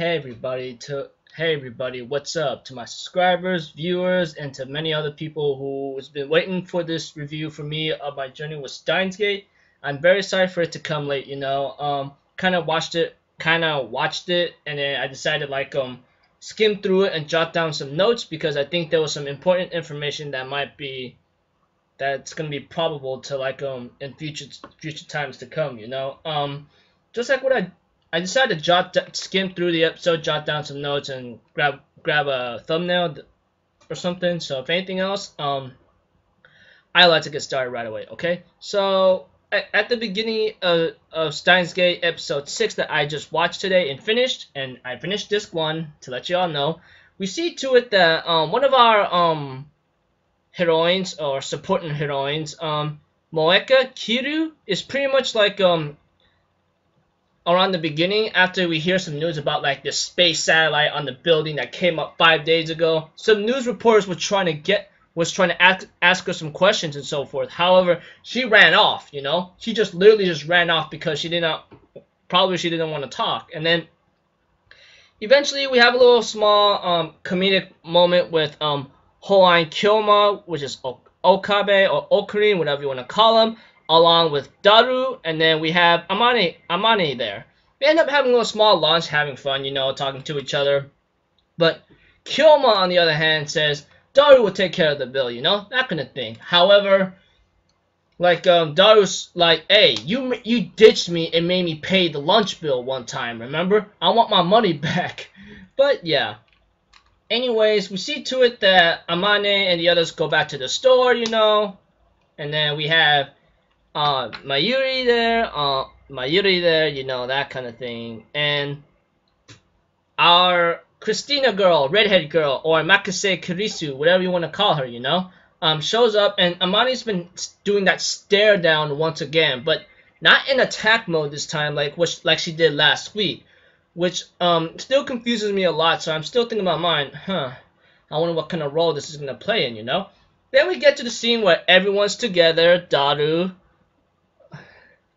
Hey everybody, what's up to my subscribers, viewers, and to many other people who's been waiting for this review for me of my journey with Steins Gate. I'm very sorry for it to come late, kind of watched it, and then I decided skim through it and jot down some notes because I think there was some important information that's gonna be probable to in future times to come, just like what I decided to skim through the episode, jot down some notes, and grab a thumbnail or something. So if anything else, I like to get started right away. Okay, so at the beginning of Steins Gate episode 6 that I just watched today and I finished disc 1 to let you all know, we see to it that one of our heroines or supporting heroines, Moeka Kiru, is pretty much around the beginning after we hear some news about this space satellite on the building that came up 5 days ago. Some news reporters were trying to ask her some questions and so forth. However, she ran off, She just literally ran off because she didn't want to talk. And then eventually we have a little small comedic moment with Hoan Kyoma, which is Okabe or Okarin, whatever you want to call him, along with Daru, and then we have Amane there. We end up having a little small lunch, having fun, talking to each other. But Kyoma, on the other hand, says Daru will take care of the bill, that kind of thing. However, Daru's like, hey, you ditched me and made me pay the lunch bill one time, remember? I want my money back. But yeah. Anyways, we see to it that Amane and the others go back to the store, and then we have Mayuri there, that kind of thing. And our Christina girl, redhead girl, or Makase Kirisu, whatever you want to call her, shows up, and Amani's been doing that stare down once again, but not in attack mode this time, like she did last week, which still confuses me a lot. So I'm still thinking about mine. I wonder what kind of role this is gonna play in, Then we get to the scene where everyone's together. Daru,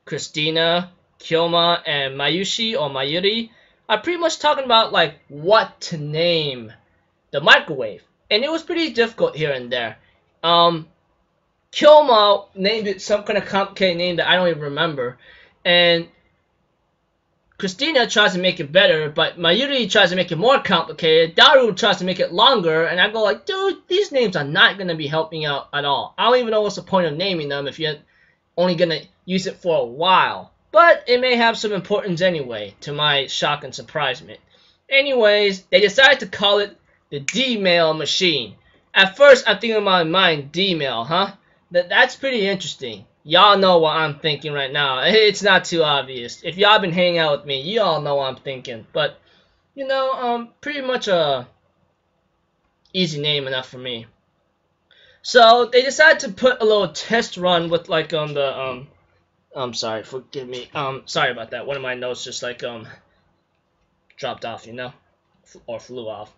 Christina, Kyoma, and Mayuri are pretty much talking about what to name the microwave, and it was pretty difficult here and there. Kyoma named it some kind of complicated name that I don't even remember, and Christina tries to make it better, but Mayuri tries to make it more complicated. Daru tries to make it longer, and I go dude, these names are not gonna be helping out at all. I don't even know what's the point of naming them if you're only gonna use it for a while, but it may have some importance anyway, to my shock and surprisement. Anyways, they decided to call it the D-mail machine. At first, I'm thinking in my mind, D-mail, huh? That's pretty interesting. Y'all know what I'm thinking right now. It's not too obvious. If y'all been hanging out with me, y'all know what I'm thinking. But, pretty much a easy name enough for me. So they decided to put a little test run with I'm sorry, forgive me. Sorry about that. One of my notes just dropped off, or flew off.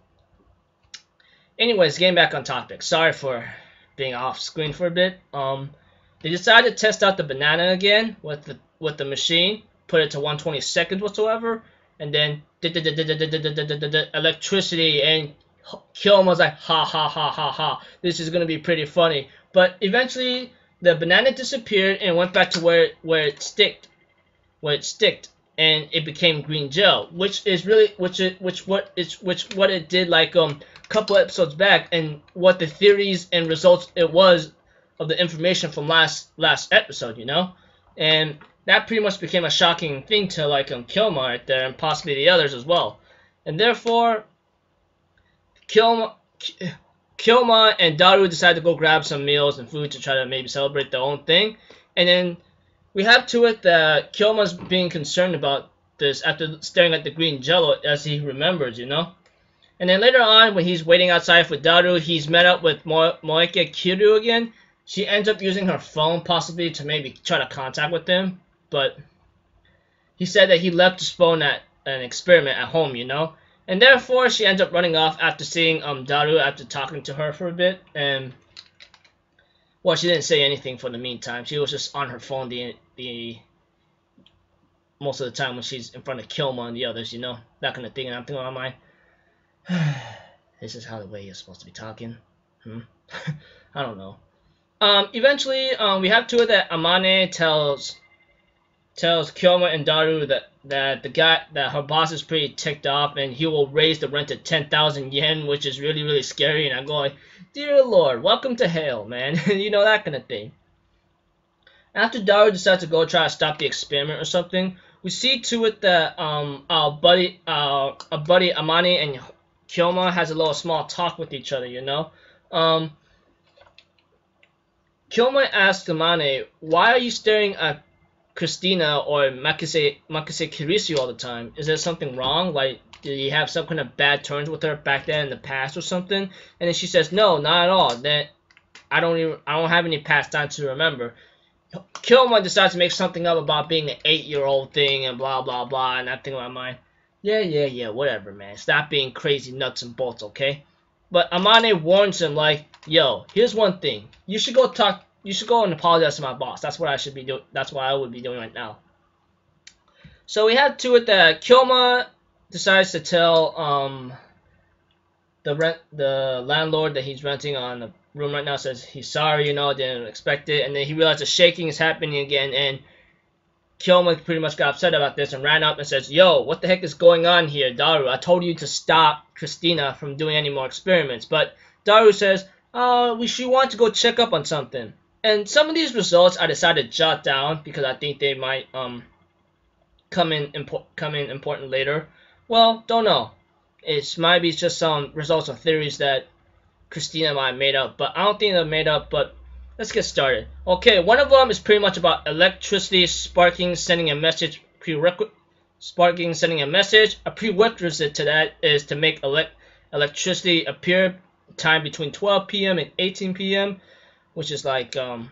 Anyways, getting back on topic. Sorry for being off screen for a bit. They decided to test out the banana again with the machine, put it to 120 seconds whatsoever, and then electricity, and Kyoma's like, ha ha ha ha ha, this is gonna be pretty funny. But eventually the banana disappeared and went back to where it sticked, and it became green gel, which what it did a couple episodes back, and what the theories and results it was of the information from last episode, and that pretty much became a shocking thing to Kyoma right there, and possibly the others as well, and therefore Kyoma and Daru decided to go grab some meals and food to try to maybe celebrate their own thing, and then we have to it that Kyoma's being concerned about this after staring at the green jello as he remembers, and then later on when he's waiting outside for Daru, he's met up with Moeka Kiru again. She ends up using her phone possibly to maybe try to contact with him, but he said that he left his phone at an experiment at home, and therefore she ends up running off after seeing Daru after talking to her for a bit, and well, she didn't say anything for the meantime. She was just on her phone the most of the time when she's in front of Kilma and the others, you know, that kind of thing. And I'm thinking, am I? This is how the way you're supposed to be talking. I don't know. Eventually, we have to it that Amane tells Kyoma and Daru that her boss is pretty ticked off and he will raise the rent to 10,000 yen, which is really, really scary. And I'm going, dear Lord, welcome to hell, man. You know, that kind of thing. After Daru decides to go try to stop the experiment or something, we see to it that our buddy Amane and Kyoma has a little small talk with each other, you know. Kyoma asks Amane, why are you staring at Christina or Makise Kirisi all the time? Is there something wrong? Like, did you have some kind of bad turns with her back then in the past or something? And then she says, no, not at all. That I don't have any past time to remember. Kyoma decides to make something up about being an 8-year-old thing and blah blah blah, and I think in my mind, yeah, whatever, man. Stop being crazy nuts and bolts, okay? But Amane warns him like, yo, here's one thing. You should go and apologize to my boss. That's what I should be doing. That's what I would be doing right now. So we have to it that Kyoma decides to tell the landlord that he's renting on the room right now, says he's sorry, you know, didn't expect it, and then he realizes shaking is happening again, and Kyoma pretty much got upset about this and ran up and says, yo, what the heck is going on here, Daru? I told you to stop Christina from doing any more experiments. But Daru says, she wants to go check up on something. And some of these results I decided to jot down because I think they might come in important later. Well, don't know. It might be just some results or theories that Christina might have made up, but I don't think they're made up. But let's get started. Okay, one of them is pretty much about electricity sparking, sending a message. A prerequisite to that is to make electricity appear time between 12 p.m. and 18 p.m., which is like 12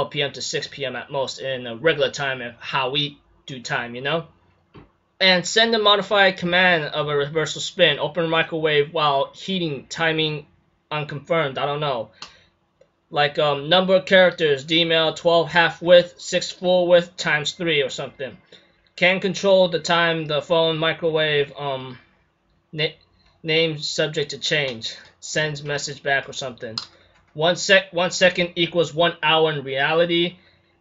p.m. to 6 p.m. at most in a regular time of how we do time, you know. And send a modified command of a reversal spin, open microwave while heating, timing unconfirmed, I don't know. Like number of characters, DML 12 half width, 6 full width times 3 or something. Can control the time, the phone, microwave, name subject to change. Sends message back or something. 1 second equals 1 hour in reality,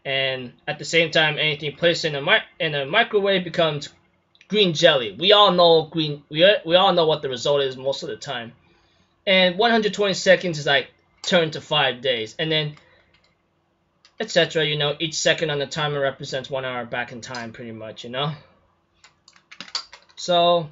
and at the same time, anything placed in a microwave becomes green jelly. We all know we all know what the result is most of the time. And 120 seconds is like turned to 5 days, and then etc. You know, each second on the timer represents 1 hour back in time, pretty much. You know. So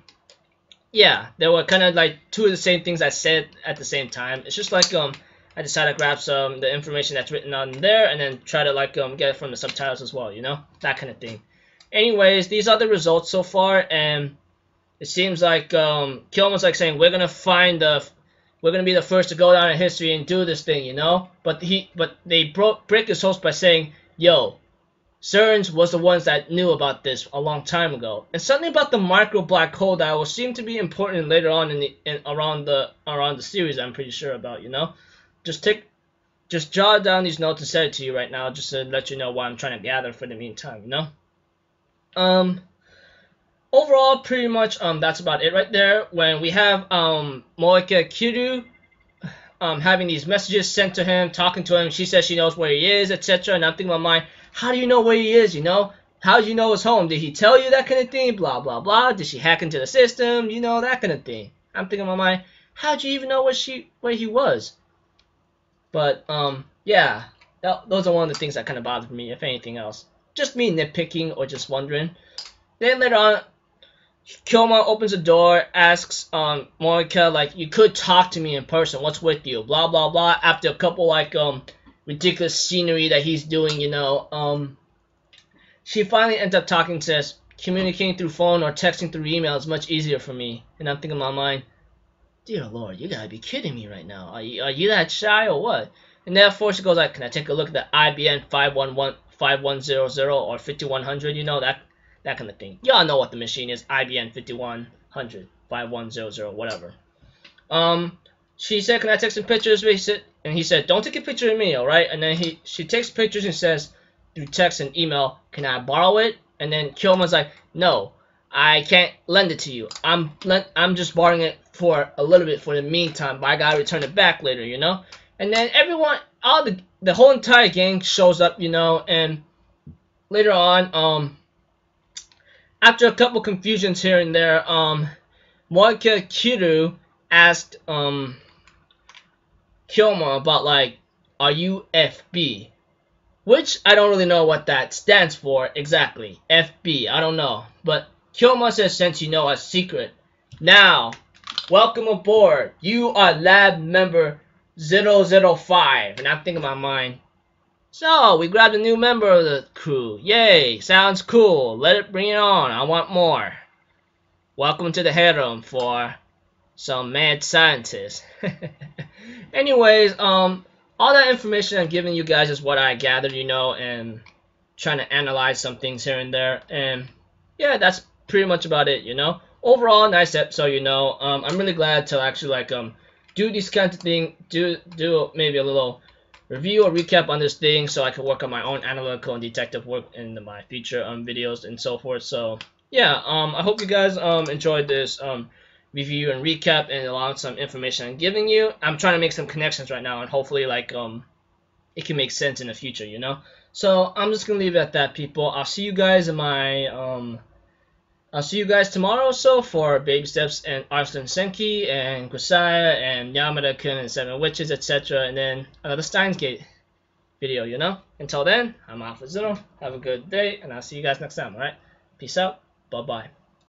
yeah, there were kind of like two of the same things I said at the same time. It's just like I decided to grab some the information that's written on there and then try to like get it from the subtitles as well, you know, that kind of thing. Anyways, these are the results so far, and it seems like Kyoma's like saying we're gonna be the first to go down in history and do this thing, you know. But they break his hopes by saying, yo, CERNs was the ones that knew about this a long time ago, and something about the micro black hole that will seem to be important later on around the series. I'm pretty sure about, you know. Just jot down these notes and send it to you right now, just to let you know what I'm trying to gather for the meantime, you know. Overall, pretty much that's about it right there. When we have Moeka Kiryu having these messages sent to him, talking to him, she says she knows where he is, etc. And I'm thinking in my mind, how do you know where he is, you know? How do you know his home? Did he tell you, that kind of thing? Blah blah blah. Did she hack into the system? You know, that kind of thing. I'm thinking in my mind, how'd you even know where he was? But yeah, those are one of the things that kind of bothered me, if anything else. Just me nitpicking or just wondering. Then later on, Kyoma opens the door, asks Moeka, like, you could talk to me in person, what's with you, blah blah blah. After a couple like ridiculous scenery that he's doing, you know, she finally ends up talking, says communicating through phone or texting through email is much easier for me. And I'm thinking in my mind, dear Lord, you gotta be kidding me right now. Are you that shy or what? And therefore she goes like, can I take a look at the IBN 5100 or 5100, you know, that kind of thing. Y'all know what the machine is, IBN 5100, 5100, whatever. She said, can I take some pictures? And he said, don't take a picture of me, alright? And then she takes pictures and says, through text and email, can I borrow it? And then Kyoma's like, no, I can't lend it to you. I'm just borrowing it for a little bit for the meantime, but I gotta return it back later, you know? And then everyone, the whole entire gang shows up, you know, and later on, after a couple confusions here and there, Moika Kiru asked Kyoma about, like, are you FB? Which I don't really know what that stands for exactly. FB, I don't know. But Kyoma says, since you know a secret, now, welcome aboard. You are lab member 005. And I'm thinking in my mind, so we grabbed a new member of the crew. Yay, sounds cool. Bring it on. I want more. Welcome to the harem for some mad scientists. Anyways, all that information I'm giving you guys is what I gathered, you know, and trying to analyze some things here and there. And yeah, that's pretty much about it, you know. Overall, nice episode, you know. I'm really glad to actually like do these kinds of things, do maybe a little review or recap on this thing, so I can work on my own analytical and detective work in my future videos and so forth. So yeah, I hope you guys enjoyed this review and recap and along some information I'm giving you. I'm trying to make some connections right now, and hopefully like it can make sense in the future, you know. So I'm just gonna leave it at that, people. I'll see you guys in my I'll see you guys tomorrow or so for Baby Steps and Arslan Senki and Kusaya and Yamada-kun and Seven Witches, etc. And then another Steins Gate video, you know. Until then, I'm Alpha Zeno. Have a good day, and I'll see you guys next time, alright? Peace out. Bye-bye.